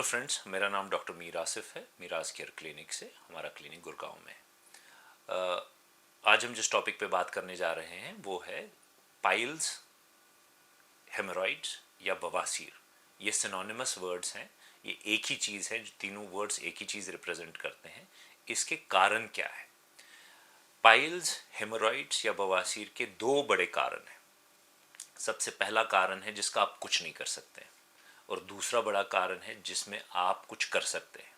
Friends, मेरा नाम doctor Mir Asif है। मीराज केयर क्लिनिक से। हमारा क्लिनिक गुड़गांव में है। आज हम जिस टॉपिक पे बात करने जा रहे हैं वो है पाइल्स, हेमोरॉइड्स या बवासीर। ये सिनोनिमस वर्ड्स हैं। ये एक ही चीज़ है। जो तीनों वर्ड्स एक ही चीज़ रिप्रेजेंट करते हैं। इसके कारण क्या है? पाइल्स, हेमोरॉइड्स या बवासीर के दो बड़े कारण हैं। सबसे पहला कारण है जिसका आप कुछ नहीं कर सकते हैं, और दूसरा बड़ा कारण है जिसमें आप कुछ कर सकते हैं।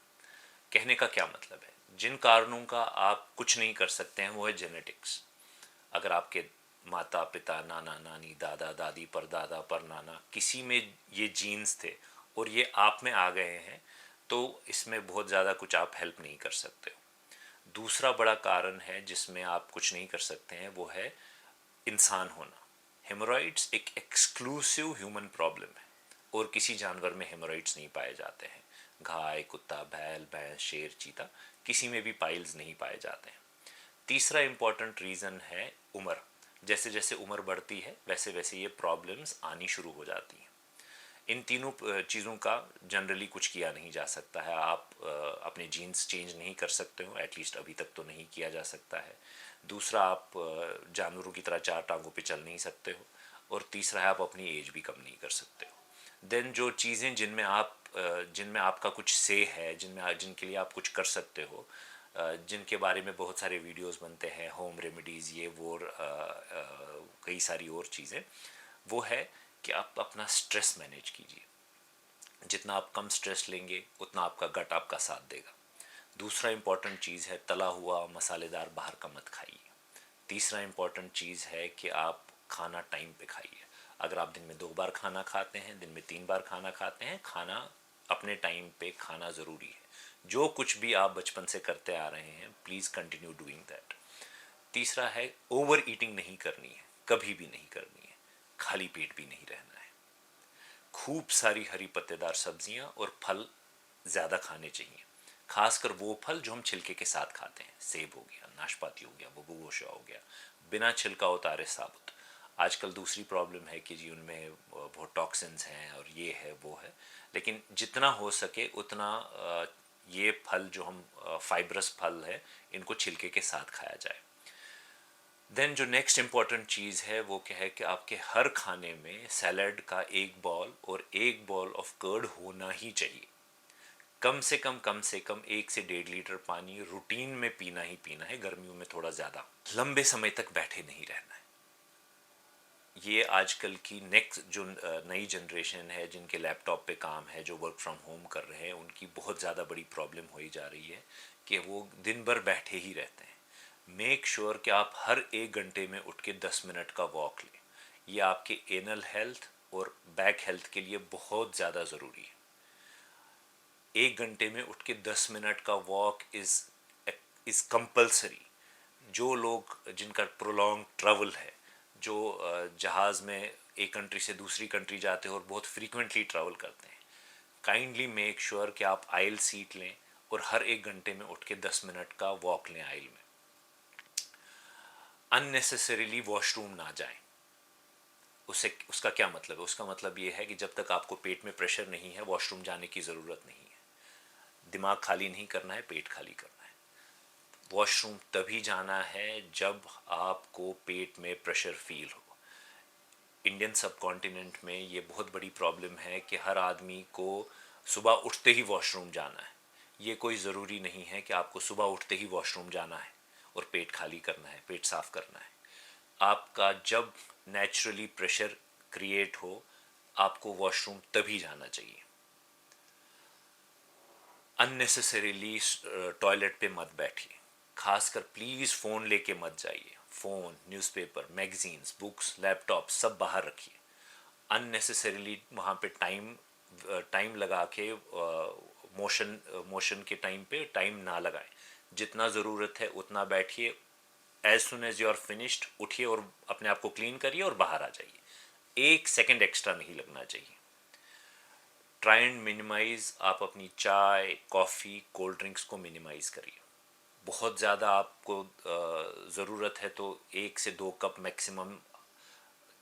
कहने का क्या मतलब है? जिन कारणों का आप कुछ नहीं कर सकते हैं वो है जेनेटिक्स। अगर आपके माता पिता, नाना नानी, दादा दादी, परदादा परनाना, किसी में ये जीन्स थे और ये आप में आ गए हैं, तो इसमें बहुत ज़्यादा कुछ आप हेल्प नहीं कर सकते हो। दूसरा बड़ा कारण है जिसमें आप कुछ नहीं कर सकते हैं, वो है इंसान होना। हेमोरॉइड्स एक एक्सक्लूसिव ह्यूमन प्रॉब्लम है और किसी जानवर में हेमोरॉइड्स नहीं पाए जाते हैं। गाय, कुत्ता, बैल, भैंस, शेर, चीता, किसी में भी पाइल्स नहीं पाए जाते हैं। तीसरा इंपॉर्टेंट रीज़न है उम्र। जैसे जैसे उम्र बढ़ती है वैसे वैसे ये प्रॉब्लम्स आनी शुरू हो जाती हैं। इन तीनों चीज़ों का जनरली कुछ किया नहीं जा सकता है। आप अपने जीन्स चेंज नहीं कर सकते हो, एटलीस्ट अभी तक तो नहीं किया जा सकता है। दूसरा, आप जानवरों की तरह चार टांगों पे चल नहीं सकते हो। और तीसरा है, आप अपनी एज भी कम नहीं कर सकते हो। देन जो चीज़ें जिनमें आपका कुछ से है, जिनके लिए आप कुछ कर सकते हो, जिनके बारे में बहुत सारे वीडियोस बनते हैं, होम रेमेडीज़, ये वो, कई सारी और चीज़ें, वो है कि आप अपना स्ट्रेस मैनेज कीजिए। जितना आप कम स्ट्रेस लेंगे उतना आपका गट आपका साथ देगा। दूसरा इंपॉर्टेंट चीज़ है, तला हुआ मसालेदार बाहर का मत खाइए। तीसरा इंपॉर्टेंट चीज़ है कि आप खाना टाइम पे खाइए। अगर आप दिन में 2 बार खाना खाते हैं, दिन में 3 बार खाना खाते हैं, खाना अपने टाइम पे खाना ज़रूरी है। जो कुछ भी आप बचपन से करते आ रहे हैं, प्लीज़ कंटिन्यू डूइंग दैट। तीसरा है, ओवर ईटिंग नहीं करनी है, कभी भी नहीं करनी है। खाली पेट भी नहीं रहना है। खूब सारी हरी पत्तेदार सब्जियां और फल ज़्यादा खाने चाहिए। खासकर वो फल जो हम छिलके के साथ खाते हैं। सेब हो गया, नाशपाती हो गया, बबूगोशा हो गया, बिना छिलका उतारे साबुत। आजकल दूसरी प्रॉब्लम है कि जी उनमें बहुत टॉक्सिन्स हैं और ये है वो है। लेकिन जितना हो सके उतना ये फल जो हम फाइब्रस फल है, इनको छिलके के साथ खाया जाए। देन जो नेक्स्ट इम्पॉर्टेंट चीज़ है वो क्या है कि आपके हर खाने में सैलड का एक बॉल और एक बॉल ऑफ कर्ड होना ही चाहिए। कम से कम 1 से 1.5 लीटर पानी रूटीन में पीना ही पीना है। गर्मियों में थोड़ा ज़्यादा। लंबे समय तक बैठे नहीं रहना है। ये आजकल की नेक्स्ट जो नई जनरेशन है, जिनके लैपटॉप पे काम है, जो वर्क फ्रॉम होम कर रहे हैं, उनकी बहुत ज़्यादा बड़ी प्रॉब्लम हो जा रही है कि वो दिन भर बैठे ही रहते हैं। मेक श्योर कि आप हर 1 घंटे में उठ के 10 मिनट का वॉक लें। ये आपके एनल हेल्थ और बैक हेल्थ के लिए बहुत ज़्यादा ज़रूरी है। 1 घंटे में उठ के 10 मिनट का वॉक इज़ कंपल्सरी। जो लोग, जिनका प्रोलॉन्ग ट्रैवल है, जो जहाज़ में एक कंट्री से दूसरी कंट्री जाते हैं और बहुत फ्रीक्वेंटली ट्रैवल करते हैं, काइंडली मेक श्योर कि आप आइल सीट लें और हर 1 घंटे में उठ के 10 मिनट का वॉक लें आइल में। अननेसेसरीली वॉशरूम ना जाएं। उसका क्या मतलब है? उसका मतलब ये है कि जब तक आपको पेट में प्रेशर नहीं है, वॉशरूम जाने की ज़रूरत नहीं है। दिमाग खाली नहीं करना है, पेट खाली करना है। वॉशरूम तभी जाना है जब आपको पेट में प्रेशर फील हो। इंडियन सब कॉन्टिनेंट में ये बहुत बड़ी प्रॉब्लम है कि हर आदमी को सुबह उठते ही वॉशरूम जाना है। ये कोई ज़रूरी नहीं है कि आपको सुबह उठते ही वॉशरूम जाना है और पेट खाली करना है, पेट साफ करना है। आपका जब नेचुरली प्रेशर क्रिएट हो, आपको वॉशरूम तभी जाना चाहिए। अननेसेसरीली टॉयलेट पे मत बैठिए। खासकर प्लीज़ फ़ोन लेके मत जाइए। Phone, newspaper, magazines, books, laptop सब बाहर रखिए। अननेसेसरीली वहाँ पे टाइम लगा के मोशन के टाइम पे टाइम ना लगाएं। जितना ज़रूरत है उतना बैठिए। As soon as you are finished उठिए और अपने आप को क्लीन करिए और बाहर आ जाइए। 1 सेकेंड एक्स्ट्रा नहीं लगना चाहिए। Try and minimise. आप अपनी चाय, कॉफ़ी, कोल्ड ड्रिंक्स को मिनिमाइज़ करिए। बहुत ज़्यादा आपको ज़रूरत है तो 1 से 2 कप मैक्सिमम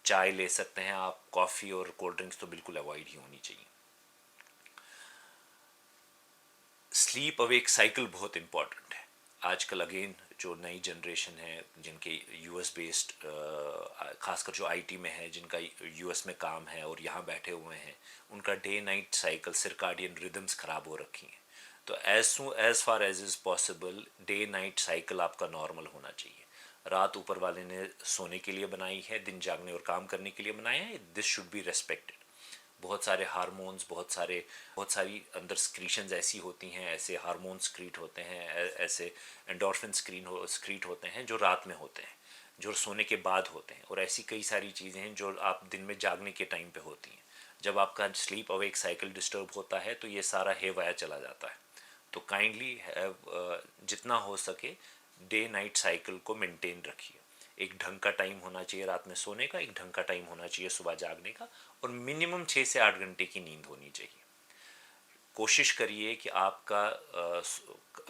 चाय ले सकते हैं आप। कॉफ़ी और कोल्ड ड्रिंक्स तो बिल्कुल अवॉइड ही होनी चाहिए। स्लीप अवेक साइकिल बहुत इंपॉर्टेंट है। आजकल अगेन जो नई जनरेशन है जिनके यूएस बेस्ड, खासकर जो आईटी में है, जिनका यूएस में काम है और यहाँ बैठे हुए हैं, उनका day night cycle, circadian rhythms ख़राब हो रखी हैं। तो as far as is possible day night cycle आपका नॉर्मल होना चाहिए। रात ऊपर वाले ने सोने के लिए बनाई है, दिन जागने और काम करने के लिए बनाया है, दिस शुड बी रेस्पेक्टेड। बहुत सारे हार्मोन्स, बहुत सारी अंदर स्क्रीशंस ऐसी होती हैं, ऐसे हार्मोन स्क्रीट होते हैं, ऐसे एंडोर्फिन स्क्रीट होते हैं जो रात में होते हैं, जो सोने के बाद होते हैं, और ऐसी कई सारी चीज़ें हैं जो आप दिन में जागने के टाइम पे होती हैं। जब आपका स्लीप अवेक साइकिल डिस्टर्ब होता है तो ये सारा हेवाया चला जाता है। तो काइंडली जितना हो सके डे नाइट साइकिल को मेंटेन रखिए। एक ढंग का टाइम होना चाहिए रात में सोने का, एक ढंग का टाइम होना चाहिए सुबह जागने का, और मिनिमम 6 से 8 घंटे की नींद होनी चाहिए। कोशिश करिए कि आपका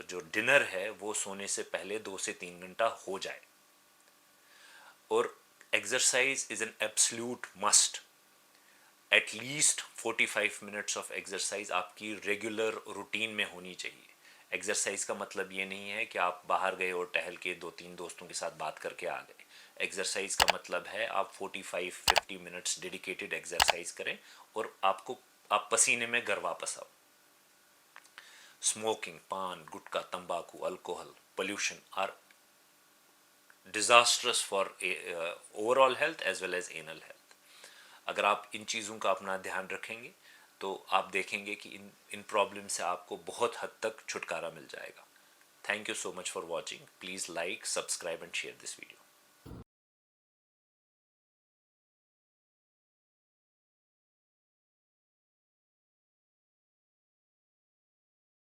जो डिनर है वो सोने से पहले 2 से 3 घंटा हो जाए। और exercise is an absolute must. At least 45 minutes of exercise आपकी रेगुलर रूटीन में होनी चाहिए। एक्सरसाइज का मतलब ये नहीं है कि आप बाहर गए और टहल के 2-3 दोस्तों के साथ बात करके आ गए। एक्सरसाइज का मतलब है आप 45-50 मिनट्स डेडिकेटेड एक्सरसाइज करें और आप पसीने में घर वापस आओ। स्मोकिंग, पान, गुटखा, तंबाकू, alcohol, pollution are disastrous for overall health as well as anal health. अगर आप इन चीज़ों का अपना ध्यान रखेंगे तो आप देखेंगे कि इन प्रॉब्लम से आपको बहुत हद तक छुटकारा मिल जाएगा। Thank you so much for watching. Please like, subscribe and share this video.